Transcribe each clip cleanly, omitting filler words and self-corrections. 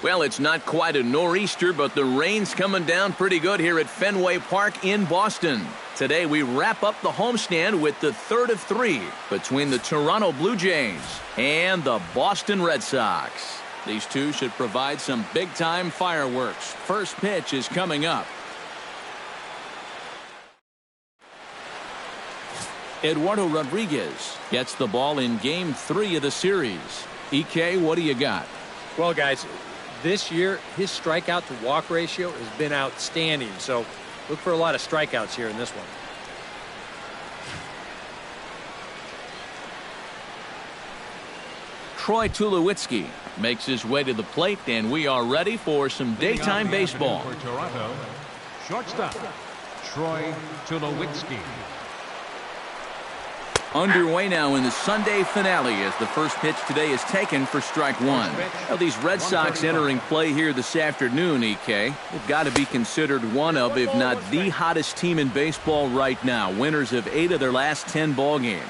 Well, it's not quite a nor'easter, but the rain's coming down pretty good here at Fenway Park in Boston. Today we wrap up the homestand with the third of three between the Toronto Blue Jays and the Boston Red Sox. These two should provide some big-time fireworks. First pitch is coming up. Eduardo Rodriguez gets the ball in Game 3 of the series. EK, what do you got? Well, guys, this year his strikeout to walk ratio has been outstanding, so look for a lot of strikeouts here in this one. Troy Tulowitzki makes his way to the plate, and we are ready for some daytime baseball. For Toronto, shortstop Troy Tulowitzki. Underway now in the Sunday finale as the first pitch today is taken for strike one. Now these Red Sox entering play here this afternoon, EK, have got to be considered one of, if not the hottest team in baseball right now. Winners of 8 of their last 10 ball games.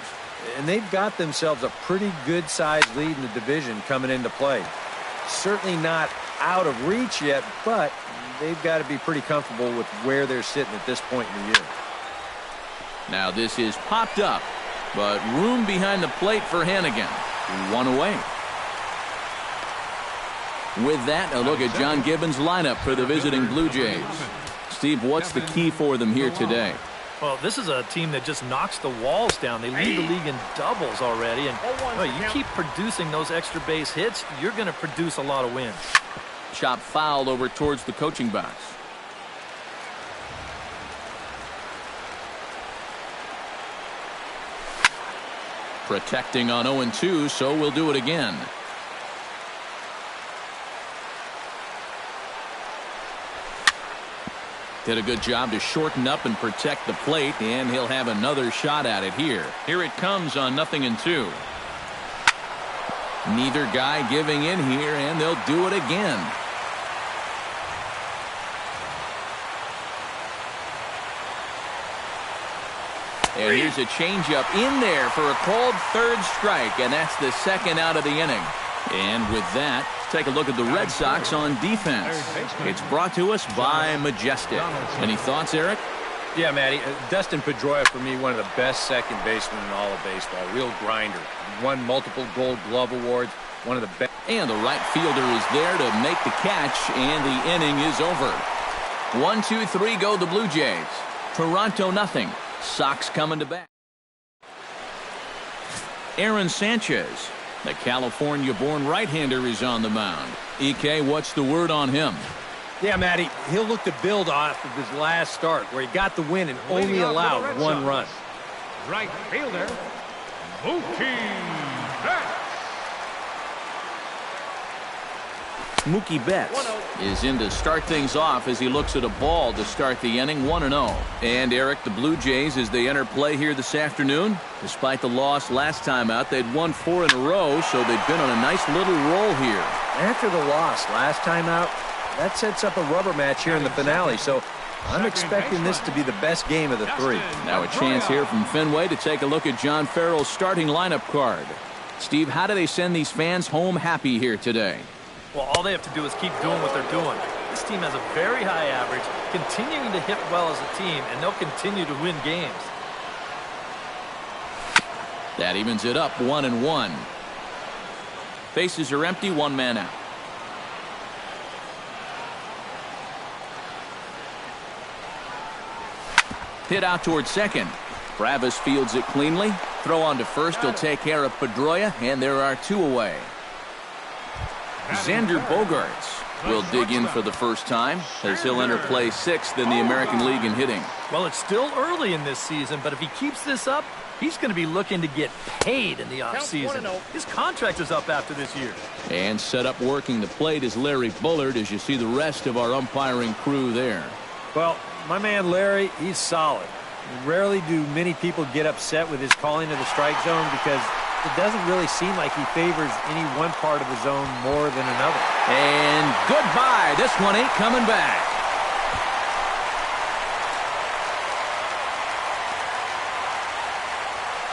And they've got themselves a pretty good-sized lead in the division coming into play. Certainly not out of reach yet, but they've got to be pretty comfortable with where they're sitting at this point in the year. Now this is popped up, but room behind the plate for Hannigan. One away. With that, a look at John Gibbons' lineup for the visiting Blue Jays. Steve, what's the key for them here today? Well, this is a team that just knocks the walls down. They lead the league in doubles already, and you keep producing those extra base hits, you're going to produce a lot of wins. Chop foul over towards the coaching box. Protecting on 0-2, so we'll do it again. Did a good job to shorten up and protect the plate, and he'll have another shot at it here. Here it comes on 0-2. Neither guy giving in here, and they'll do it again. And here's a changeup in there for a called third strike, and that's the second out of the inning. And with that, take a look at the Red Sox on defense. It's brought to us by Majestic. Any thoughts, Eric? Yeah, Matty. Dustin Pedroia, for me, one of the best second basemen in all of baseball. Real grinder. Won multiple Gold Glove awards. One of the best. And the right fielder is there to make the catch, and the inning is over. 1-2-3 go the Blue Jays. Toronto nothing. Sox coming to bat. Aaron Sanchez, the California-born right-hander, is on the mound. EK, what's the word on him? Yeah, Matty, he'll look to build off of his last start where he got the win and only allowed one run. Right fielder, Mookie Betts. Mookie Betts is in to start things off as he looks at a ball to start the inning. 1-0. And Eric, the Blue Jays, as they enter play here this afternoon, despite the loss last time out, they'd won 4 in a row, so they've been on a nice little roll here. After the loss last time out, that sets up a rubber match here in the finale, so I'm expecting this to be the best game of the 3. Now a chance here from Fenway to take a look at John Farrell's starting lineup card. Steve, how do they send these fans home happy here today? Well, all they have to do is keep doing what they're doing. This team has a very high average, continuing to hit well as a team, and they'll continue to win games. That evens it up 1-1. Bases are empty, 1 man out. Hit out towards second. Bravis fields it cleanly. Throw on to first. He'll take care of Pedroia, and there are 2 away. Xander Bogaerts will dig in for the first time as he'll enter play 6th in the American League in hitting. Well, it's still early in this season, but if he keeps this up, he's going to be looking to get paid in the offseason. His contract is up after this year. And set up working the plate is Larry Bullard as you see the rest of our umpiring crew there. Well, my man Larry, he's solid. Rarely do many people get upset with his calling of the strike zone because it doesn't really seem like he favors any one part of the zone more than another. And goodbye. This one ain't coming back.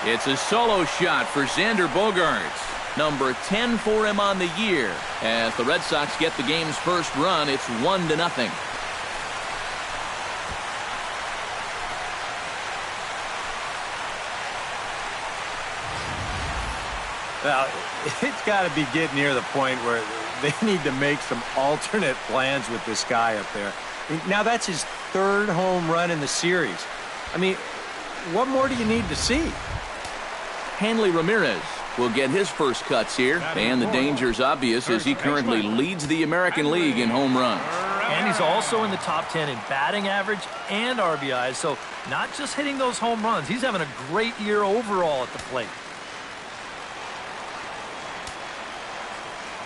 It's a solo shot for Xander Bogaerts. Number 10 for him on the year. As the Red Sox get the game's first run, it's 1-0. Well, it's got to be getting near the point where they need to make some alternate plans with this guy up there. Now, that's his third home run in the series. I mean, what more do you need to see? Hanley Ramirez will get his first cuts here, and the danger's obvious as he currently leads the American League in home runs. And he's also in the top 10 in batting average and RBIs, so not just hitting those home runs. He's having a great year overall at the plate.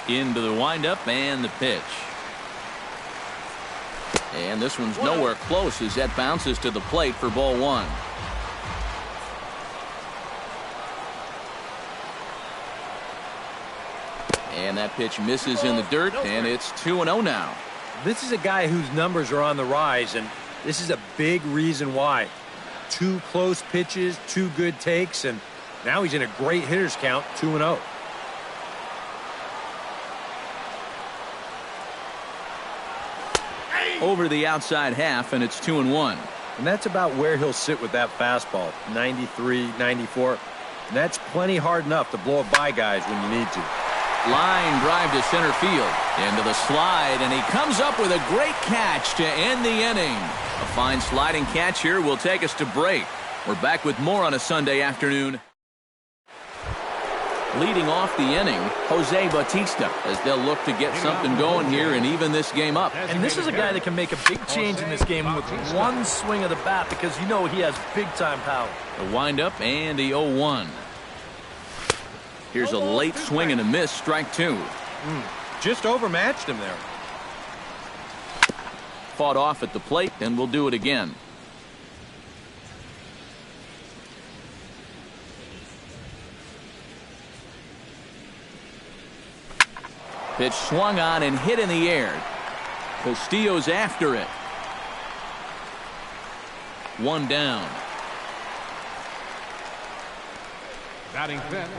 Into the windup and the pitch. And this one's nowhere close as that bounces to the plate for ball one. And that pitch misses in the dirt, and it's 2-0 now. This is a guy whose numbers are on the rise, and this is a big reason why. 2 close pitches, 2 good takes, and now he's in a great hitter's count, 2-0. Over the outside half, and it's 2-1. And that's about where he'll sit with that fastball, 93, 94. And that's plenty hard enough to blow it by guys when you need to. Line drive to center field. Into the slide, and he comes up with a great catch to end the inning. A fine sliding catch here will take us to break. We're back with more on a Sunday afternoon. Leading off the inning, Jose Bautista, as they'll look to get something going here and even this game up. And this is a guy that can make a big change in this game with one swing of the bat because you know he has big-time power. The windup and the 0-1. Here's a late swing and a miss, strike 2. Just overmatched him there. Fought off at the plate, and we'll do it again. Pitch swung on and hit in the air. Castillo's after it. 1 down. Batting fifth,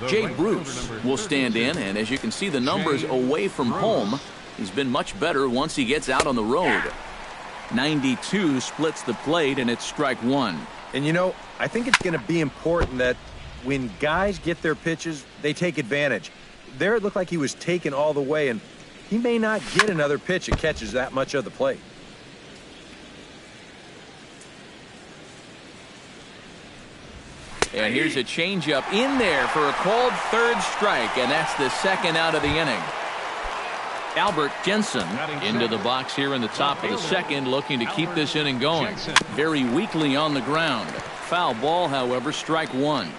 Jay Bruce will stand in, and as you can see the numbers away from home, he's been much better once he gets out on the road. 92 splits the plate, and it's strike 1. And you know, I think it's going to be important that when guys get their pitches, they take advantage. There it looked like he was taken all the way, and he may not get another pitch that catches that much of the plate. And here's a changeup in there for a called third strike, and that's the second out of the inning. Albert Jensen into the box here in the top of the second, looking to keep this inning going. Very weakly on the ground. Foul ball, however, strike 1.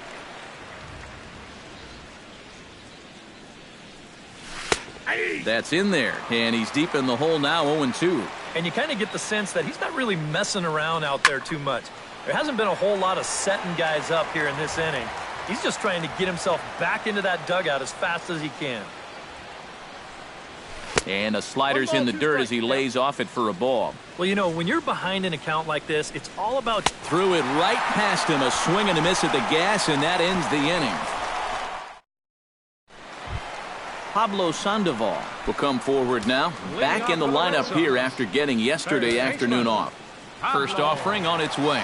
That's in there, and he's deep in the hole now, 0-2. And you kind of get the sense that he's not really messing around out there too much. There hasn't been a whole lot of setting guys up here in this inning. He's just trying to get himself back into that dugout as fast as he can. And a slider's in the dirt as he lays off it for a ball. Well, you know, when you're behind an account like this, it's all about... Threw it right past him, a swing and a miss at the gas, and that ends the inning. Pablo Sandoval will come forward now, back in the lineup here after getting yesterday afternoon off. First offering on its way.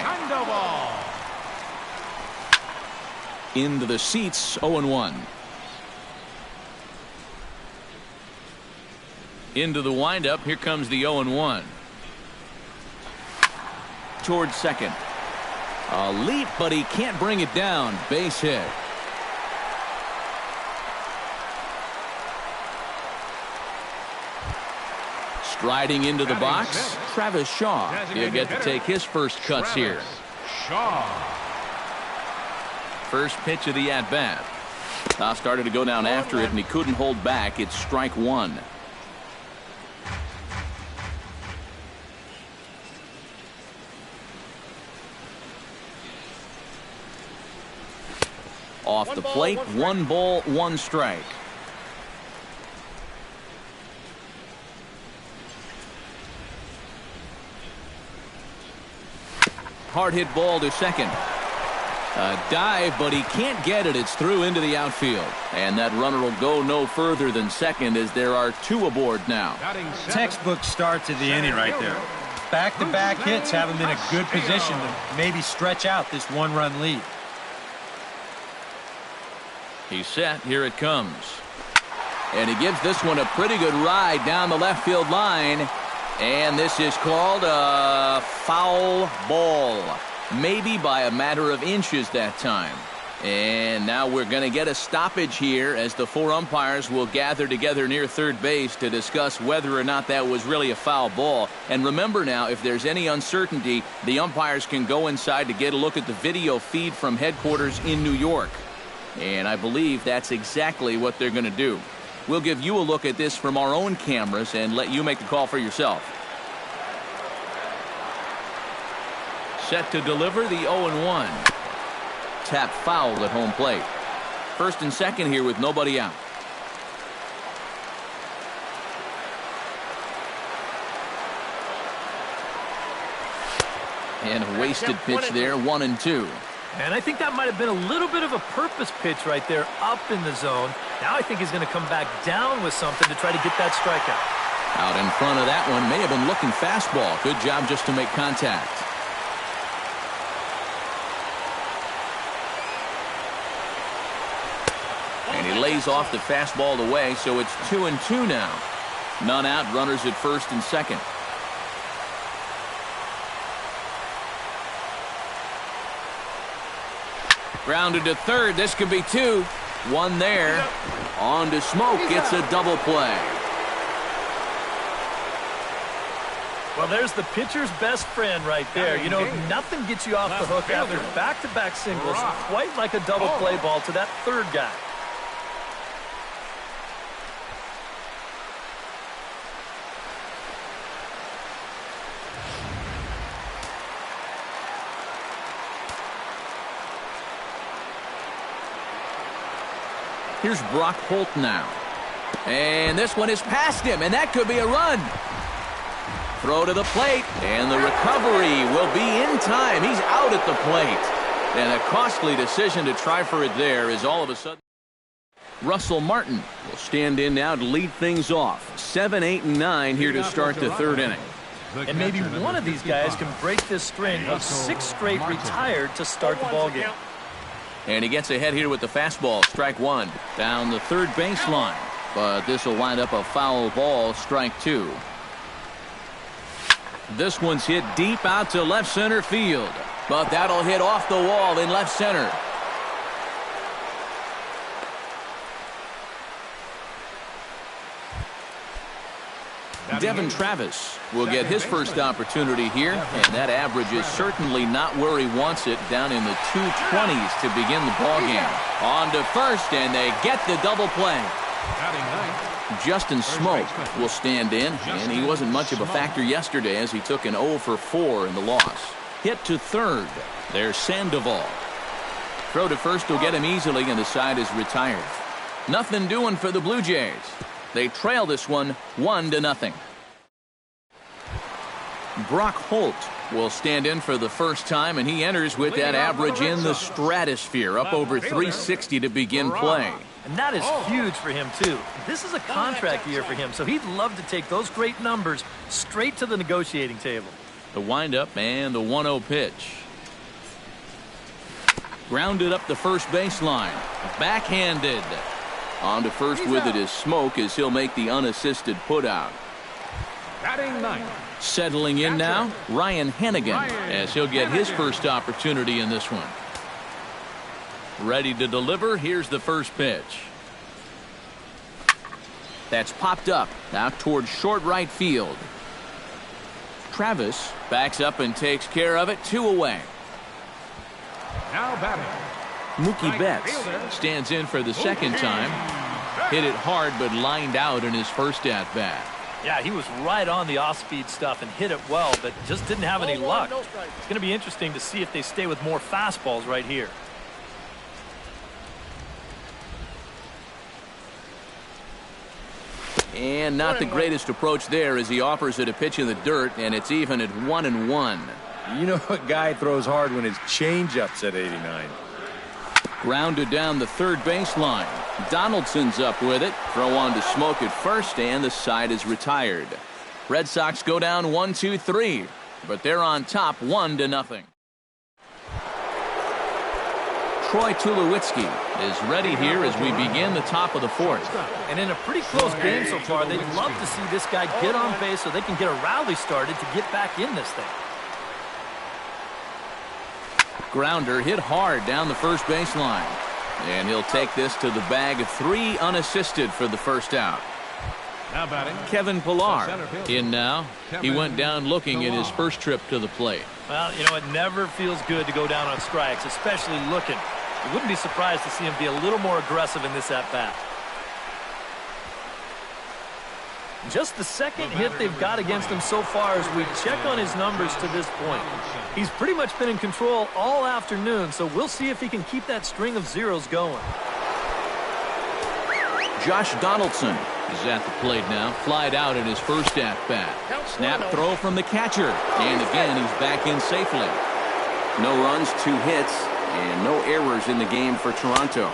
Into the seats, 0-1. Into the windup, here comes the 0-1. Towards second. A leap, but he can't bring it down. Base hit. Striding into the box, Travis Shaw. He'll get to take his first cuts here. First pitch of the at-bat. Now started to go down after it, and he couldn't hold back. It's strike 1. Off the plate, 1 ball, 1 strike. Hard hit ball to second. A dive, but he can't get it. It's through into the outfield. And that runner will go no further than second as there are 2 aboard now. Textbook start to the inning right there. Back-to-back hits have him in a good position to maybe stretch out this 1-run lead. He's set. Here it comes. And he gives this one a pretty good ride down the left field line. And this is called a foul ball. Maybe by a matter of inches that time. And now we're going to get a stoppage here as the 4 umpires will gather together near third base to discuss whether or not that was really a foul ball. And remember now, if there's any uncertainty, the umpires can go inside to get a look at the video feed from headquarters in New York. And I believe that's exactly what they're going to do. We'll give you a look at this from our own cameras and let you make the call for yourself. Set to deliver the 0-1. Tap foul at home plate. First and second here with nobody out. And a wasted pitch there, 1-2. And I think that might have been a little bit of a purpose pitch right there up in the zone. Now I think he's going to come back down with something to try to get that strikeout. Out in front of that one, may have been looking fastball. Good job just to make contact. And he lays off the fastball away, so it's 2-2 now. None out, runners at first and second. Grounded to third. This could be 2. 1 there. On to Smoke. Gets a double play. Well, there's the pitcher's best friend right there. You know, nothing gets you off the hook after back-to-back singles, quite like a double play ball to that third guy. Here's Brock Holt now. And this one is past him, and that could be a run. Throw to the plate, and the recovery will be in time. He's out at the plate. And a costly decision to try for it there is all of a sudden. Russell Martin will stand in now to lead things off. 7, 8, and 9 here to start the third inning. And maybe one of these guys can break this string of 6 straight retired to start the ballgame. And he gets ahead here with the fastball. Strike 1. Down the third baseline. But this will wind up a foul ball. Strike 2. This one's hit deep out to left center field. But that'll hit off the wall in left center. Devin Travis will get his first opportunity here, and that average is certainly not where he wants it, down in the 220s to begin the ballgame. On to first, and they get the double play. Justin Smoke will stand in, and he wasn't much of a factor yesterday as he took an 0 for 4 in the loss. Hit to third. There's Sandoval. Throw to first will get him easily, and the side is retired. Nothing doing for the Blue Jays. They trail this one 1-0. Brock Holt will stand in for the first time, and he enters with that average in the stratosphere, up over 360 to begin play. And that is huge for him, too. This is a contract year for him, so he'd love to take those great numbers straight to the negotiating table. The windup and the 1-0 pitch. Grounded up the first baseline. Backhanded. On to first with it is Smoke as he'll make the unassisted putout. Batting 9. Settling in now, Ryan Hennigan, as he'll get his first opportunity in this one. Ready to deliver. Here's the first pitch. That's popped up out towards short right field. Travis backs up and takes care of it. 2 away. Now batting. Mookie Betts stands in for the second time. Hit it hard, but lined out in his first at-bat. Yeah, he was right on the off-speed stuff and hit it well, but just didn't have any luck. It's going to be interesting to see if they stay with more fastballs right here. And not the greatest approach there as he offers it a pitch in the dirt, and it's even at 1-1. You know a guy throws hard when his changeup's at 89. Grounded down the third baseline. Donaldson's up with it. Throw on to Smoke at first, and the side is retired. Red Sox go down 1-2-3, but they're on top 1-0. Troy Tulowitzki is ready here as we begin the top of the fourth. And in a pretty close game so far, they'd love to see this guy get on base so they can get a rally started to get back in this thing. Grounder hit hard down the first baseline. And he'll take this to the bag of 3 unassisted for the first out. Now batting, Kevin Pillar in now. He went down looking at his first trip to the plate. Well, you know, it never feels good to go down on strikes, especially looking. You wouldn't be surprised to see him be a little more aggressive in this at-bat. Just the second hit they've got against him so far as we check on his numbers to this point. He's pretty much been in control all afternoon, so we'll see if he can keep that string of zeros going. Josh Donaldson is at the plate now. Flied out in his first at-bat. Snap throw from the catcher. And again, he's back in safely. No runs, 2 hits, and no errors in the game for Toronto,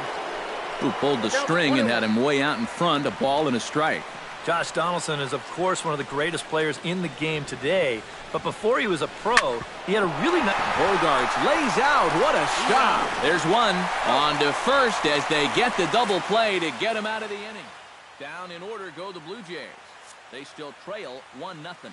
who pulled the string and had him way out in front, a ball and a strike. Josh Donaldson is, of course, one of the greatest players in the game today. But before he was a pro, he had a really nice... Bogarts lays out. What a stop. There's one. On to first as they get the double play to get him out of the inning. Down in order go the Blue Jays. They still trail 1-0.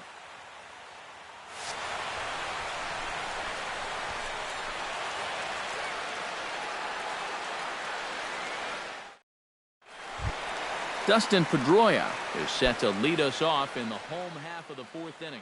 Dustin Pedroia is set to lead us off in the home half of the 4th inning.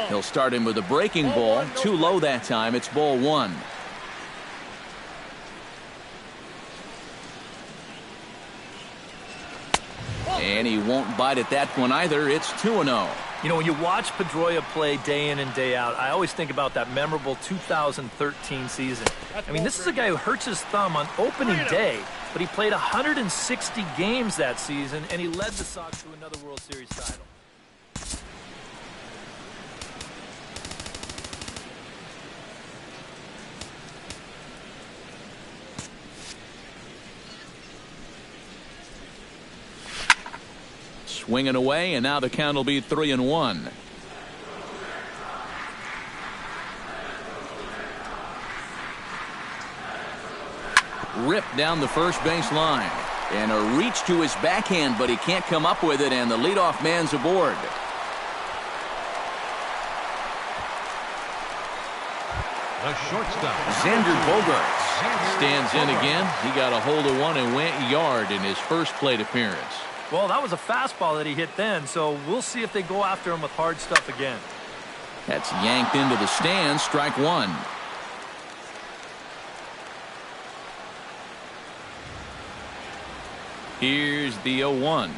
He'll start him with a breaking ball. Too low that time. It's ball 1. And he won't bite at that one either. It's 2-0. You know, when you watch Pedroia play day in and day out, I always think about that memorable 2013 season. I mean, this is a guy who hurts his thumb on opening day, but he played 160 games that season, and he led the Sox to another World Series title. Swinging away, and now the count will be 3-1. Ripped down the first base line. And a reach to his backhand, but he can't come up with it, and the leadoff man's aboard. the shortstop, Xander Bogaerts stands in again. He got a hold of one and went yard in his first plate appearance. Well, that was a fastball that he hit then, so we'll see if they go after him with hard stuff again. That's yanked into the stands. Strike 1. Here's the 0-1.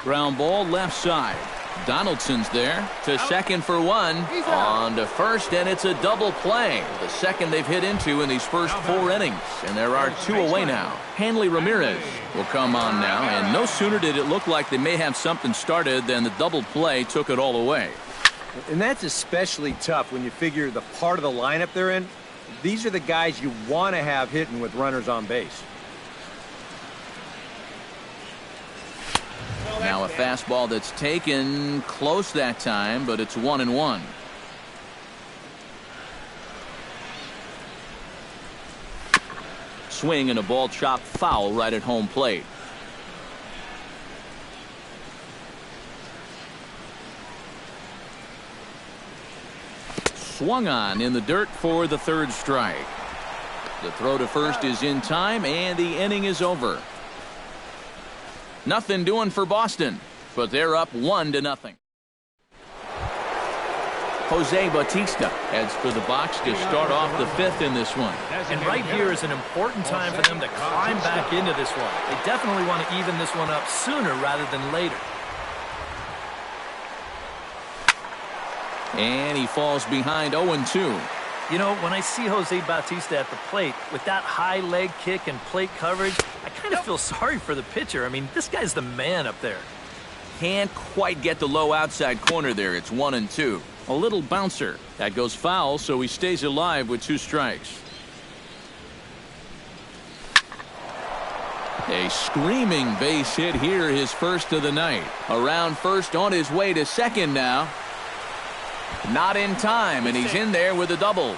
Ground ball left side. Donaldson's there to second for 1. On to first, and it's a double play. The second they've hit into in these first 4 innings. And there are 2 away now. Hanley Ramirez will come on now, and no sooner did it look like they may have something started than the double play took it all away. And that's especially tough when you figure the part of the lineup they're in. These are the guys you want to have hitting with runners on base. Now a fastball that's taken close that time, but it's 1-1. Swing and a ball chopped foul right at home plate. Swung on in the dirt for the 3rd strike. The throw to first is in time, and the inning is over. Nothing doing for Boston, but they're up 1-0. Jose Bautista heads for the box to start off the 5th in this one. And right here is an important time for them to climb back into this one. They definitely want to even this one up sooner rather than later. And he falls behind 0-2. You know, when I see Jose Bautista at the plate with that high leg kick and plate coverage, I kind of feel sorry for the pitcher. I mean, this guy's the man up there. Can't quite get the low outside corner there. It's 1-2. A little bouncer. That goes foul, so he stays alive with 2 strikes. A screaming base hit here, his first of the night. Around first, on his way to second now. Not in time, and he's in there with a double.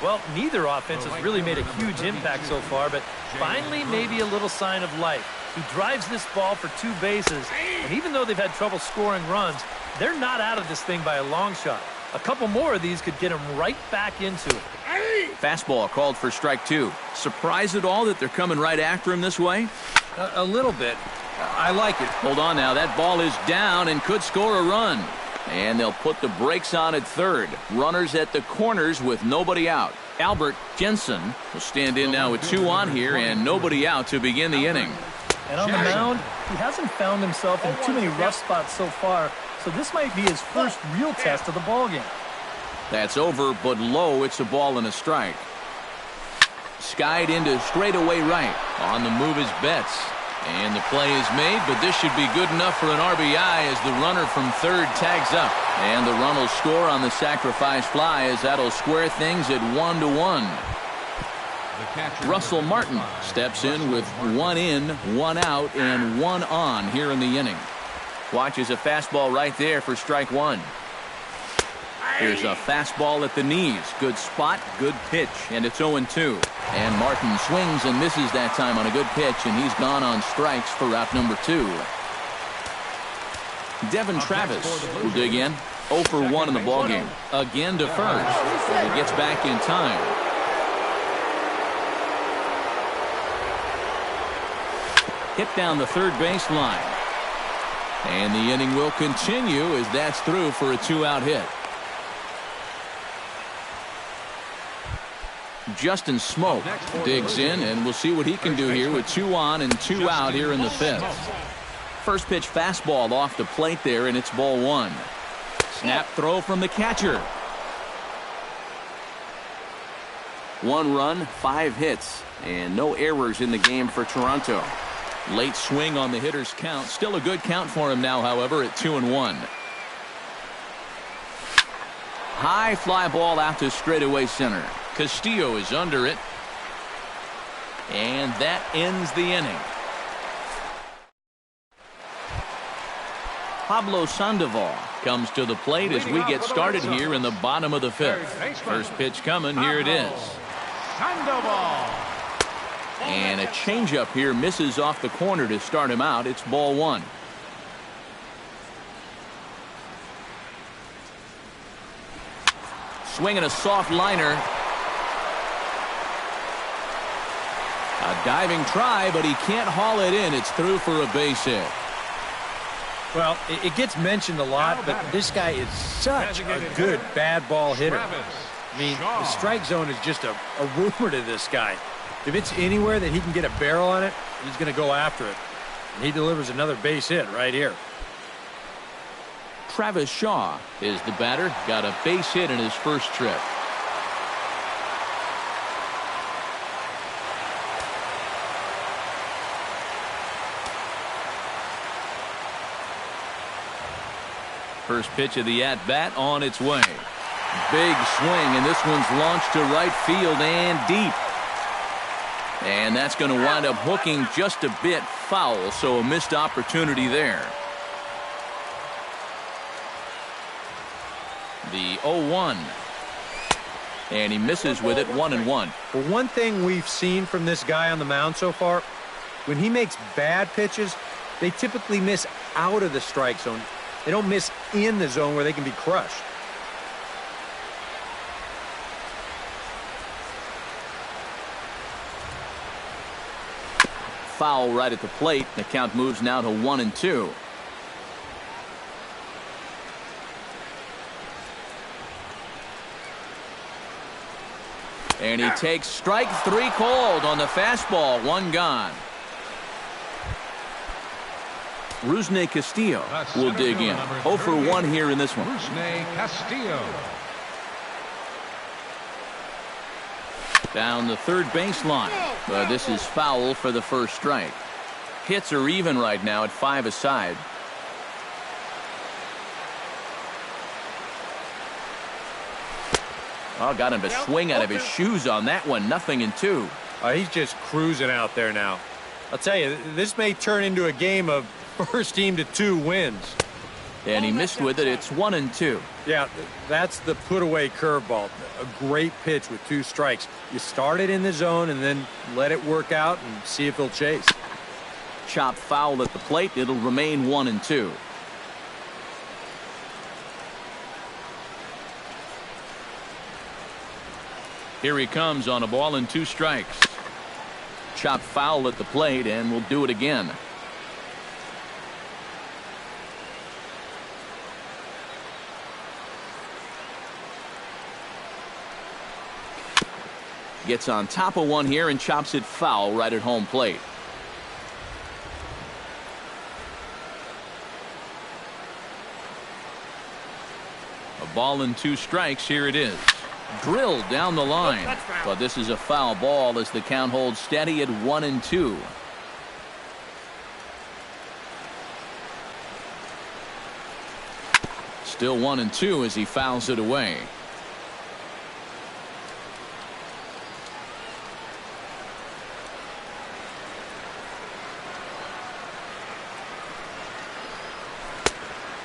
Well, neither offense has really made a huge impact so far, but finally maybe a little sign of life. He drives this ball for 2 bases, and even though they've had trouble scoring runs, they're not out of this thing by a long shot. A couple more of these could get him right back into it. Fastball called for strike 2. Surprised at all that they're coming right after him this way? A little bit. I like it. Hold on now. That ball is down and could score a run. And they'll put the brakes on at third. Runners at the corners with nobody out. Albert Jensen will stand in now with 2 on here and nobody out to begin the inning. And on the mound, he hasn't found himself in too many rough spots so far, so this might be his first real test of the ballgame. That's over, but low. It's a ball and a strike. Skied into straightaway right. On the move is Betts. And the play is made, but this should be good enough for an RBI as the runner from third tags up. And the run will score on the sacrifice fly as that'll square things at 1-1. Russell Martin steps in with 1 in, 1 out, and 1 on here in the inning. Watches a fastball right there for strike 1. Here's a fastball at the knees. Good spot, good pitch, and it's 0-2. And Martin swings and misses that time on a good pitch, and he's gone on strikes for out number 2. Devin Travis will dig in. 0 for 1 in the ballgame. Again to first. He gets back in time. Hit down the third baseline. And the inning will continue as that's through for a 2-out hit. Justin Smoke digs in, and we'll see what he can do here with 2 on and 2 out here in the 5th. First pitch fastball off the plate there, and it's ball 1. Snap throw from the catcher. 1 run, 5 hits, and no errors in the game for Toronto. Late swing on the hitter's count. Still a good count for him now, however, at 2-1. High fly ball out to straightaway center. Castillo is under it. And that ends the inning. Pablo Sandoval comes to the plate as we get started here in the bottom of the 5th. First pitch coming. Here it is. Sandoval. And a changeup here misses off the corner to start him out. It's ball 1. Swinging a soft liner. A diving try, but he can't haul it in. It's through for a base hit. Well, it gets mentioned a lot, but this guy is such a good bad ball hitter. I mean, the strike zone is just a rumor to this guy. If it's anywhere that he can get a barrel on it, he's going to go after it. And he delivers another base hit right here. Travis Shaw is the batter. Got a base hit in his first trip. First pitch of the at-bat on its way. Big swing, and this one's launched to right field and deep. And that's going to wind up hooking just a bit foul, so a missed opportunity there. The 0-1. And he misses with it, 1-1. Well, one thing we've seen from this guy on the mound so far, when he makes bad pitches, they typically miss out of the strike zone. They don't miss in the zone where they can be crushed. Foul right at the plate. The count moves now to 1-2. And he takes strike 3 called on the fastball. 1 gone. Rusney Castillo will dig in. 0 for 1 here in this one. Rusney Castillo. Down the third baseline. But this is foul for the first strike. Hits are even right now at 5 aside. Oh, got him to swing out of his shoes on that one. 0-2. He's just cruising out there now. I'll tell you, this may turn into a game of first team to 2 wins. And he missed with it. It's 1-2. Yeah, that's the put-away curveball. A great pitch with 2 strikes. You start it in the zone and then let it work out and see if he'll chase. Chop foul at the plate. It'll remain 1-2. Here he comes on a ball and 2 strikes. Chop foul at the plate, and we'll do it again. Gets on top of one here and chops it foul right at home plate. A ball and 2 strikes. Here it is. Drilled down the line. But this is a foul ball as the count holds steady at 1-2. Still 1-2 as he fouls it away.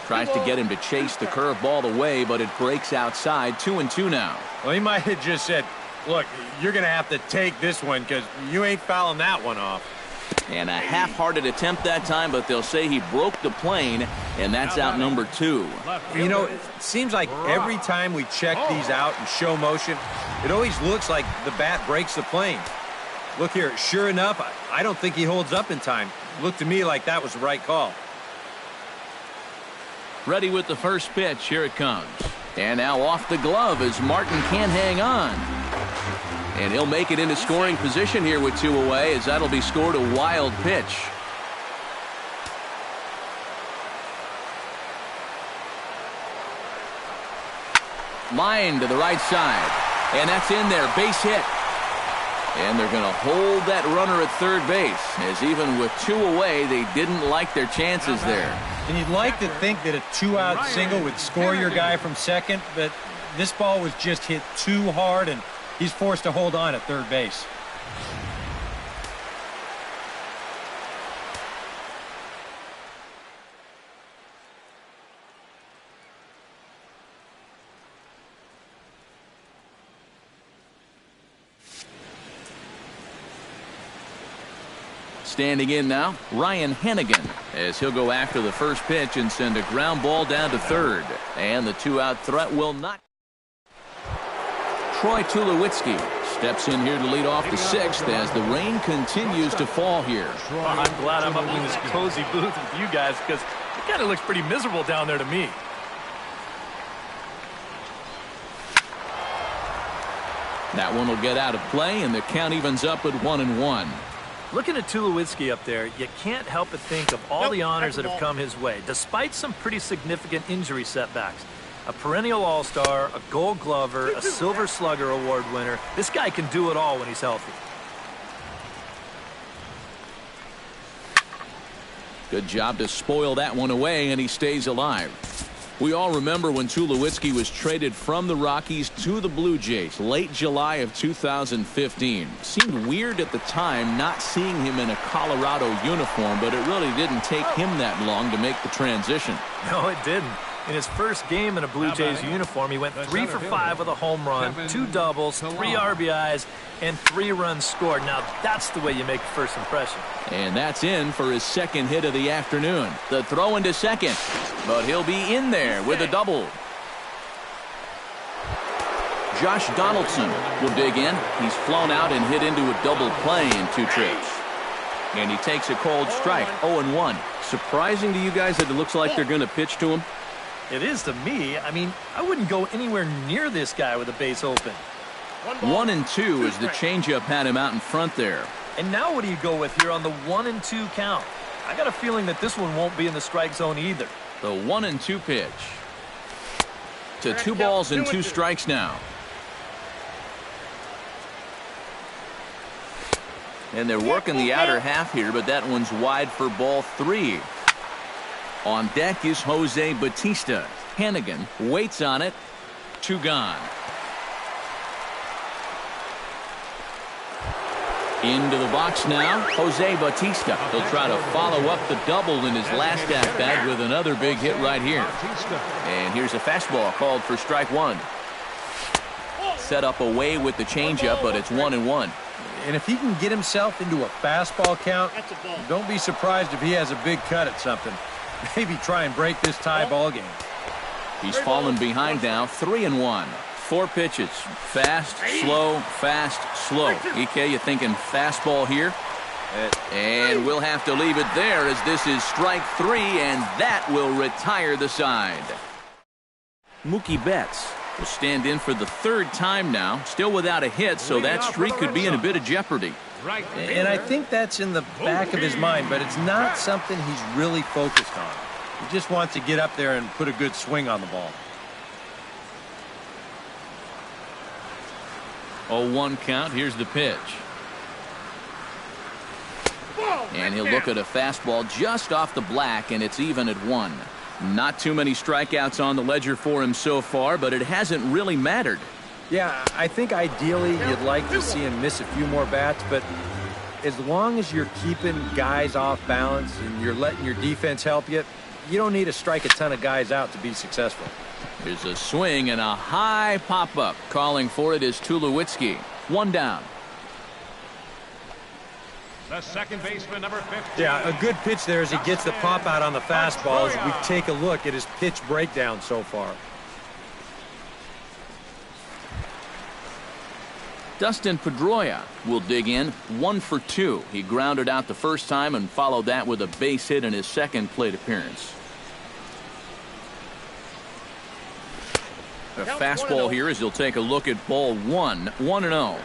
Tries to get him to chase the curveball away, but it breaks outside. 2-2 now. Well, he might have just said, look, you're going to have to take this one because you ain't fouling that one off. And a half-hearted attempt that time, but they'll say he broke the plane, and that's out number 2. You know, it seems like every time we check these out and show motion, it always looks like the bat breaks the plane. Look here, sure enough, I don't think he holds up in time. Looked to me like that was the right call. Ready with the first pitch. Here it comes. And now off the glove as Martin can't hang on. And he'll make it into scoring position here with 2 away, as that'll be scored a wild pitch. Line to the right side. And that's in there. Base hit. And they're going to hold that runner at third base, as even with 2 away, they didn't like their chances there. And you'd like to think that a 2-out single would score your guy from second, but this ball was just hit too hard, and he's forced to hold on at third base. Standing in now, Ryan Hennigan, as he'll go after the first pitch and send a ground ball down to third. And the 2-out threat will not. Troy Tulowitzki steps in here to lead off the 6th as the rain continues to fall here. I'm glad I'm up in this cozy booth with you guys because it kind of looks pretty miserable down there to me. That one will get out of play, and the count evens up at 1-1. Looking at Tulowitzki up there, you can't help but think of all the honors that have come his way, despite some pretty significant injury setbacks. A perennial All-Star, a Gold Glover, a Silver Slugger Award winner. This guy can do it all when he's healthy. Good job to spoil that one away, and he stays alive. We all remember when Tulowitzki was traded from the Rockies to the Blue Jays late July of 2015. Seemed weird at the time not seeing him in a Colorado uniform, but it really didn't take him that long to make the transition. No, it didn't. In his first game in a Blue Jays uniform, he went 3 for 5 with a home run, 2 doubles, 3 RBIs, and 3 runs scored. Now, that's the way you make the first impression. And that's in for his second hit of the afternoon. The throw into second, but he'll be in there with a double. Josh Donaldson will dig in. He's flown out and hit into a double play in 2 trips. And he takes a cold strike, 0-1. Surprising to you guys that it looks like they're going to pitch to him? It is to me. I mean, I wouldn't go anywhere near this guy with a base open. 1-2 as the changeup had him out in front there. And now what do you go with here on the 1-2 count? I got a feeling that this one won't be in the strike zone either. The 1-2 pitch. To 2 balls and 2 strikes now. And they're working the outer half here, but that one's wide for ball 3. On deck is Jose Bautista. Hannigan waits on it. 2 gone. Into the box now, Jose Bautista. He'll try to follow up the double in his last at-bat with another big hit right here. And here's a fastball called for strike 1. Set up away with the changeup, but it's 1-1. And if he can get himself into a fastball count, don't be surprised if he has a big cut at something. Maybe try and break this tie ball game. He's fallen behind now, 3-1. 4 pitches. Fast, slow, fast, slow. EK, you thinking fastball here? And we'll have to leave it there as this is strike 3, and that will retire the side. Mookie Betts will stand in for the 3rd time now, still without a hit, so that streak could be in a bit of jeopardy. And I think that's in the back of his mind, but it's not something he's really focused on. He just wants to get up there and put a good swing on the ball. 0-1 count. Here's the pitch. And he'll look at a fastball just off the black, and it's even at 1. Not too many strikeouts on the ledger for him so far, but it hasn't really mattered. Yeah, I think ideally you'd like to see him miss a few more bats, but as long as you're keeping guys off balance and you're letting your defense help you, you don't need to strike a ton of guys out to be successful. There's a swing and a high pop-up. Calling for it is Tulowitzki. 1 down. The second baseman, number 15. Yeah, a good pitch there as he gets the pop out on the fastball as we take a look at his pitch breakdown so far. Dustin Pedroia will dig in. 1 for 2. He grounded out the first time and followed that with a base hit in his second plate appearance. A fastball here as he'll take a look at ball 1. 1-0.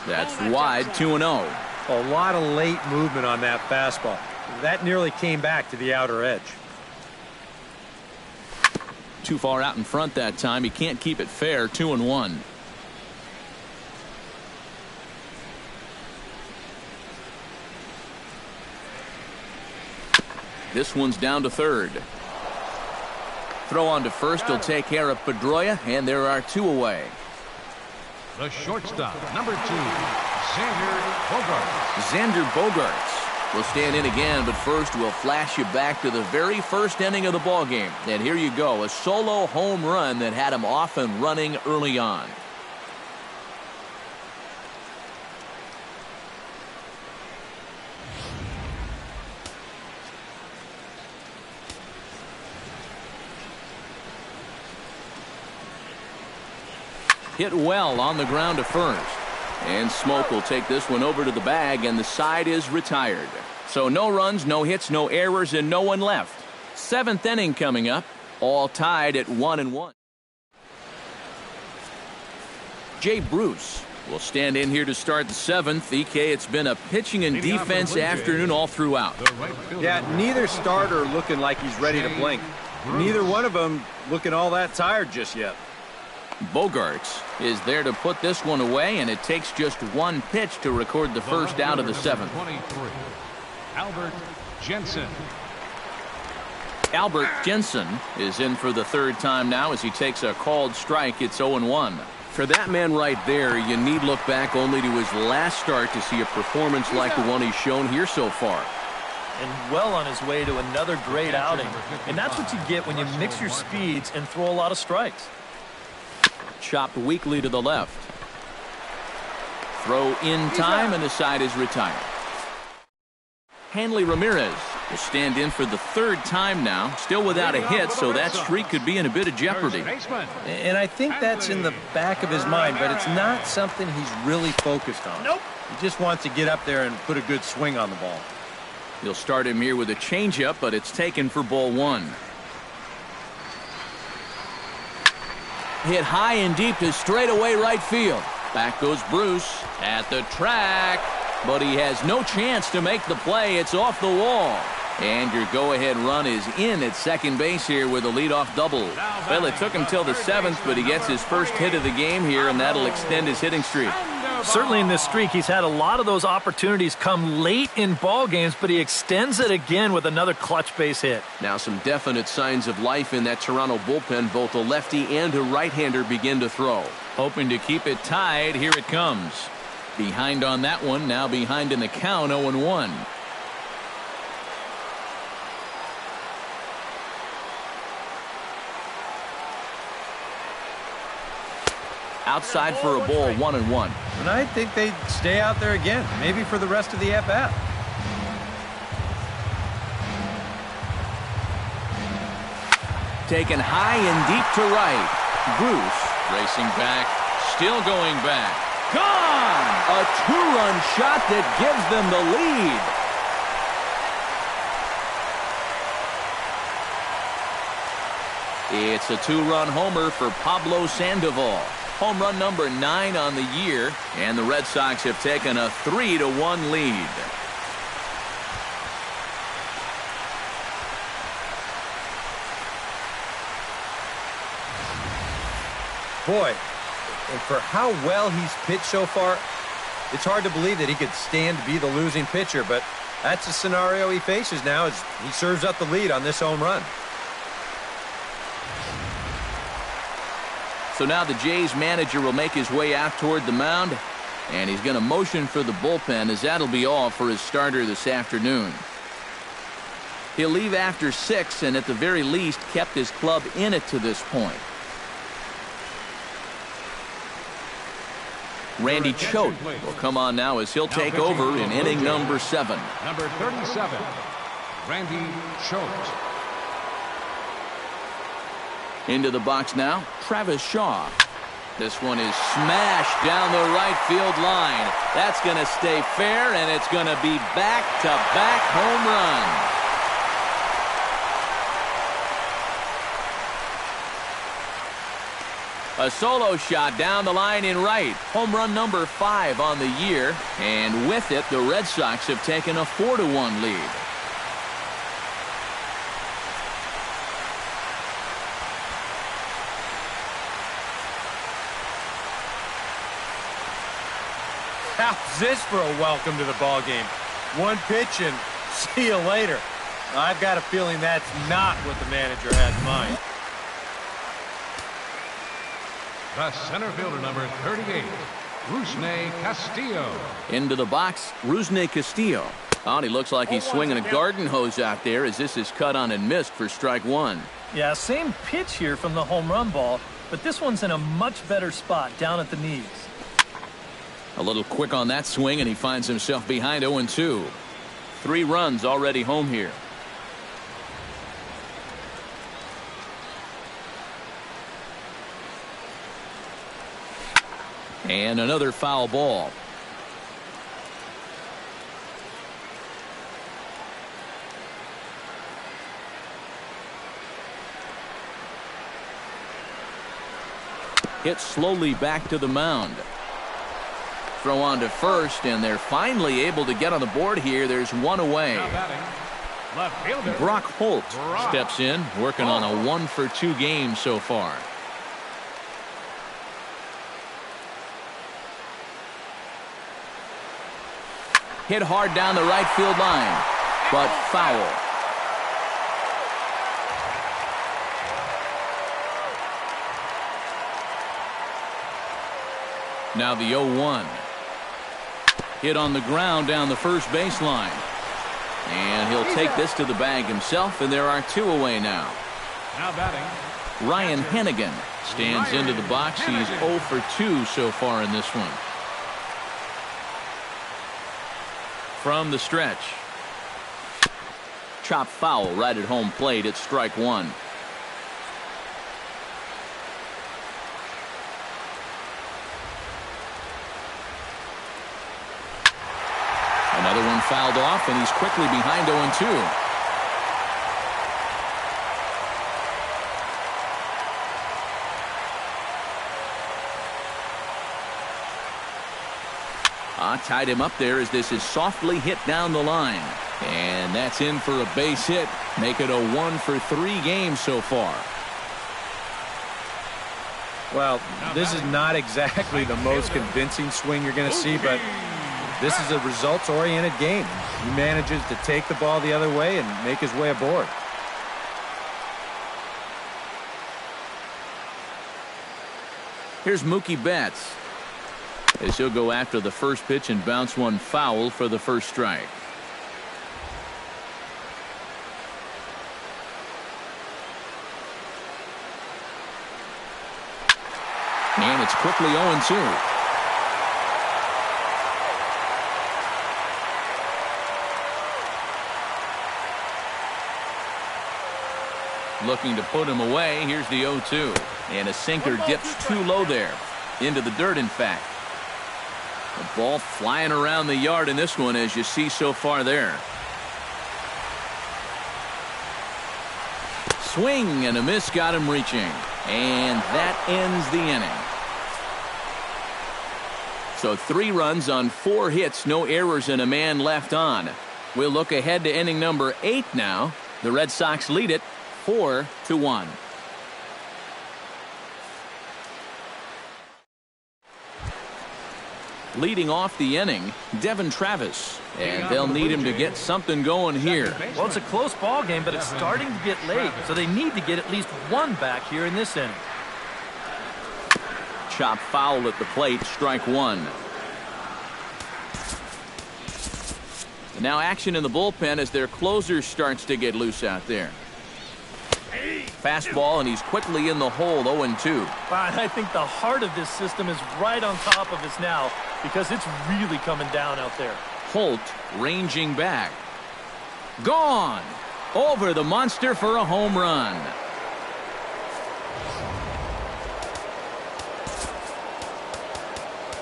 That's wide. 2-0. A lot of late movement on that fastball. That nearly came back to the outer edge. Too far out in front that time. He can't keep it fair. 2-1. This one's down to third. Throw on to first. He'll take care of Pedroia, and there are 2 away. The shortstop, number 2, Xander Bogaerts. Xander Bogaerts will stand in again, but first we'll flash you back to the very first inning of the ballgame. And here you go, a solo home run that had him off and running early on. Hit well on the ground to first. And Smoke will take this one over to the bag, and the side is retired. So no runs, no hits, no errors, and no one left. 7th inning coming up, all tied at 1-1. Jay Bruce will stand in here to start the 7th. EK, it's been a pitching and defense afternoon all throughout. Yeah, neither starter looking like he's ready to blink. Neither one of them looking all that tired just yet. Bogaerts is there to put this one away, and it takes just 1 pitch to record the first out of the 7th. 23, Albert Jensen. Albert Jensen is in for the 3rd time now as he takes a called strike. It's 0-1. For that man right there, you need look back only to his last start to see a performance like the one he's shown here so far. And well on his way to another great outing. And that's what you get when you mix your speeds and throw a lot of strikes. Chopped weakly to the left. Throw in time, and the side is retired. Hanley Ramirez will stand in for the 3rd time now, still without a hit, so that streak could be in a bit of jeopardy. And I think that's in the back of his mind, but it's not something he's really focused on. Nope. He just wants to get up there and put a good swing on the ball. He'll start him here with a changeup, but it's taken for ball 1. Hit high and deep to straightaway right field. Back goes Bruce at the track, but he has no chance to make the play. It's off the wall. And your go-ahead run is in at second base here with a leadoff double. Well, it took him till the 7th, but he gets his first hit of the game here, and that'll extend his hitting streak. Certainly in this streak, he's had a lot of those opportunities come late in ball games, but he extends it again with another clutch base hit. Now some definite signs of life in that Toronto bullpen. Both a lefty and a right-hander begin to throw. Hoping to keep it tied. Here it comes. Behind on that one. Now behind in the count, 0-1. Outside for a ball, 1-1. And I think they'd stay out there again, maybe for the rest of the at-bat. Taken high and deep to right. Bruce racing back, still going back. Gone! A two-run shot that gives them the lead. It's a two-run homer for Pablo Sandoval. Home run number 9 on the year, and the Red Sox have taken a 3-1 lead. Boy, and for how well he's pitched so far, it's hard to believe that he could stand to be the losing pitcher, but that's the scenario he faces now as he serves up the lead on this home run. So now the Jays manager will make his way out toward the mound, and he's going to motion for the bullpen, as that'll be all for his starter this afternoon. He'll leave after 6 and at the very least kept his club in it to this point. Randy Choate will come on now as he'll take over in inning number 7. Number 37, Randy Choate. Into the box now, Travis Shaw. This one is smashed down the right field line. That's going to stay fair, and it's going to be back-to-back home runs. A solo shot down the line in right. Home run number 5 on the year. And with it, the Red Sox have taken a 4-1 lead. How's this for a welcome to the ball game? One pitch and see you later. I've got a feeling that's not what the manager had in mind. The center fielder, number 38, Rusney Castillo. Into the box, Rusney Castillo. Oh, and he looks like he's swinging a garden hose out there as this is cut on and missed for strike 1. Yeah, same pitch here from the home run ball, but this one's in a much better spot down at the knees. A little quick on that swing, and he finds himself behind 0-2. 3 runs already home here. And another foul ball. Hit slowly back to the mound. Throw on to first, and they're finally able to get on the board here. There's one away. Left fielder Brock Holt steps in, working on a 1-for-2 game so far. Hit hard down the right field line, but foul. Now the 0-1. Hit on the ground down the first baseline. And he'll take this to the bag himself, and there are 2 away now. now batting. Ryan Hennigan stands into the box. He's 0-for-2 so far in this one. From the stretch. Chop foul right at home plate. It's strike 1. Another one fouled off, and he's quickly behind 0-2. Tied him up there as this is softly hit down the line. And that's in for a base hit. Make it a 1-for-3 game so far. Well, this is not exactly the most convincing swing you're going to see, but this is a results-oriented game. He manages to take the ball the other way and make his way aboard. Here's Mookie Betts, as he'll go after the first pitch and bounce one foul for the first strike. And it's quickly 0-2. Looking to put him away. Here's the 0-2. And a sinker dips too low there. Into the dirt, in fact. The ball flying around the yard in this one, as you see so far there. Swing and a miss got him reaching. And that ends the inning. So 3 runs on 4 hits, no errors, and a man left on. We'll look ahead to inning number 8 now. The Red Sox lead it 4-1. Leading off the inning, Devin Travis. And they'll need him to get something going here. Well, it's a close ball game, but it's starting to get late, so they need to get at least 1 back here in this inning. Chop foul at the plate, strike 1. And now action in the bullpen as their closer starts to get loose out there. Fastball, and he's quickly in the hole, 0-2. I think the heart of this system is right on top of us now because it's really coming down out there. Holt ranging back. Gone! Over the monster for a home run.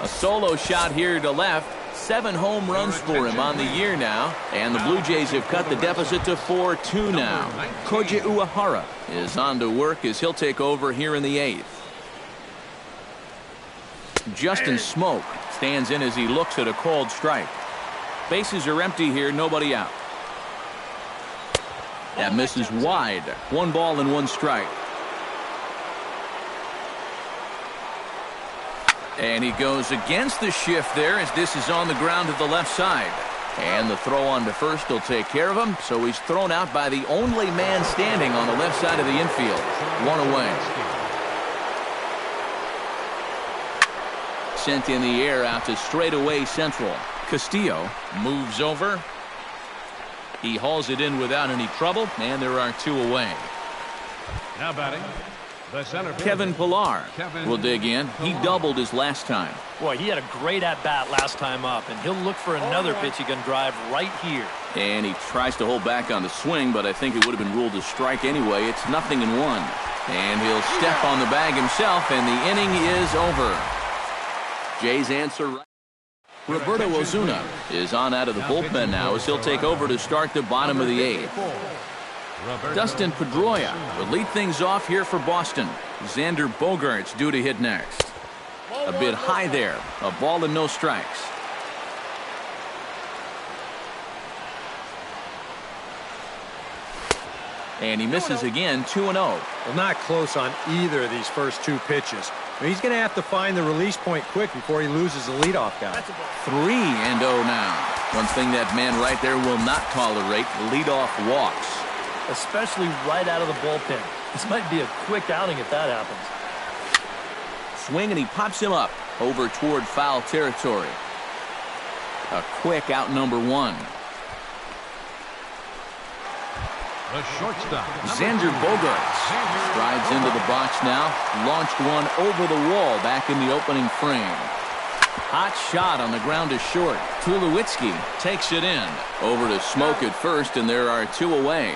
A solo shot here to left. 7 home runs for him on the year now. And the Blue Jays have cut the deficit to 4-2 now. Koji Uehara is on to work as he'll take over here in the 8th. Justin Smoke stands in as he looks at a called strike. Bases are empty here, nobody out. That misses wide. 1 ball and 1 strike. And he goes against the shift there as this is on the ground to the left side. And the throw on to first will take care of him. So he's thrown out by the only man standing on the left side of the infield. 1 away. Sent in the air out to straightaway central. Castillo moves over. He hauls it in without any trouble, and there are 2 away. Now batting, the center fielder, Kevin Pillar will dig in. He doubled his last time. Boy, he had a great at-bat last time up, and he'll look for another pitch he can drive right here. And he tries to hold back on the swing, but I think it would have been ruled a strike anyway. It's 0-1. And he'll step on the bag himself, and the inning is over. Jay's answer right. Roberto Ozuna is on out of the bullpen now as he'll take over to start the bottom of the 8th. Dustin Pedroia will lead things off here for Boston. Xander Bogaerts due to hit next. A bit high there. A ball and no strikes. And he misses again, 2-0. Well, not close on either of these first 2 pitches. I mean, he's going to have to find the release point quick before he loses the leadoff guy. 3-0 now. One thing that man right there will not tolerate, leadoff walks. Especially right out of the bullpen. This might be a quick outing if that happens. Swing, and he pops him up over toward foul territory. A quick out, number 1. the shortstop, Xander Bogaerts strides into the box now. Launched one over the wall back in the opening frame. Hot shot on the ground to short. Tulowitzki takes it in. Over to Smoke at first, and there are 2 away.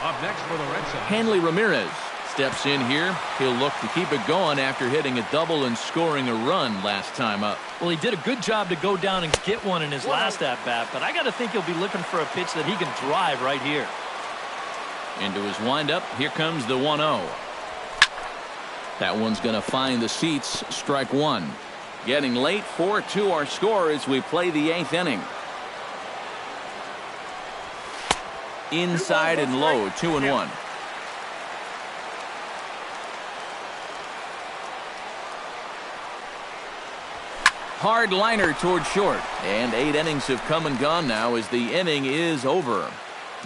Up next for the Red Sox, Hanley Ramirez steps in here. He'll look to keep it going after hitting a double and scoring a run last time up. Well, he did a good job to go down and get one in his last at-bat, but I got to think he'll be looking for a pitch that he can drive right here. Into his windup, here comes the 1-0. That one's going to find the seats. Strike 1. Getting late, 4-2 our score as we play the 8th inning. Inside and low, 2-1. Hard liner toward short. And 8 innings have come and gone now as the inning is over.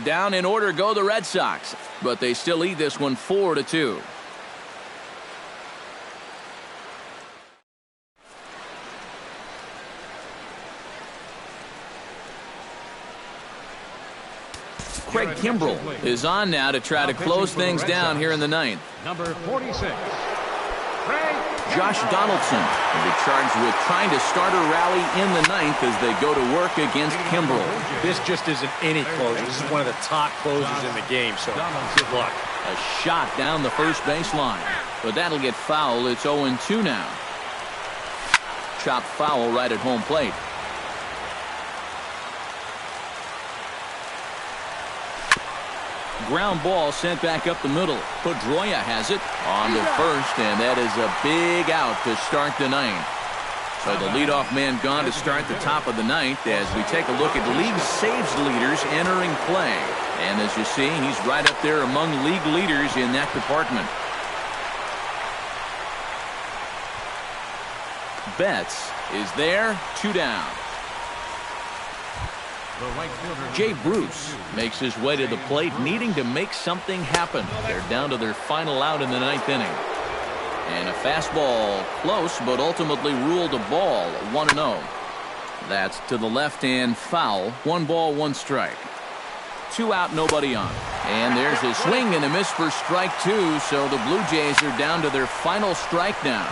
Down in order go the Red Sox, but they still lead this one 4-2. Craig Kimbrell is on now to try to close things down here in the ninth. Number 46. Josh Donaldson will be charged with trying to start a rally in the ninth as they go to work against Kimbrell. This just isn't any closer. This is one of the top closers in the game, so good luck. A shot down the first baseline, but that'll get foul. It's 0-2 now. Chopped foul right at home plate. Ground ball sent back up the middle. Pedroia has it on to first, and that is a big out to start the ninth. So the leadoff man gone to start the top of the ninth as we take a look at league saves leaders entering play. And as you see, he's right up there among league leaders in that department. Betts is there, 2 down. Jay Bruce makes his way to the plate, needing to make something happen. They're down to their final out in the ninth inning. And a fastball close, but ultimately ruled a ball, 1-0. That's to the left and foul. 1 ball, 1 strike. 2 out, nobody on. And there's a swing and a miss for strike 2, so the Blue Jays are down to their final strike now.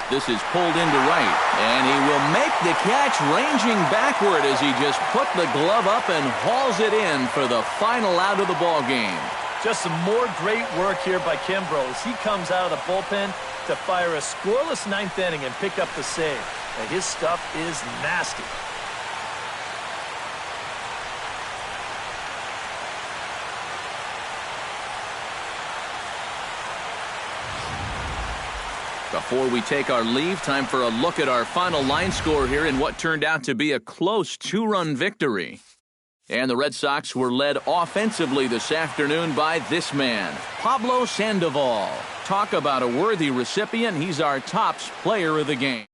This is pulled into right, and he will make the catch, ranging backward as he just put the glove up and hauls it in for the final out of the ball game. Just some more great work here by Kimbrell as he comes out of the bullpen to fire a scoreless ninth inning and pick up the save. And his stuff is nasty. Before we take our leave, time for a look at our final line score here in what turned out to be a close 2-run victory. And the Red Sox were led offensively this afternoon by this man, Pablo Sandoval. Talk about a worthy recipient. He's our tops player of the game.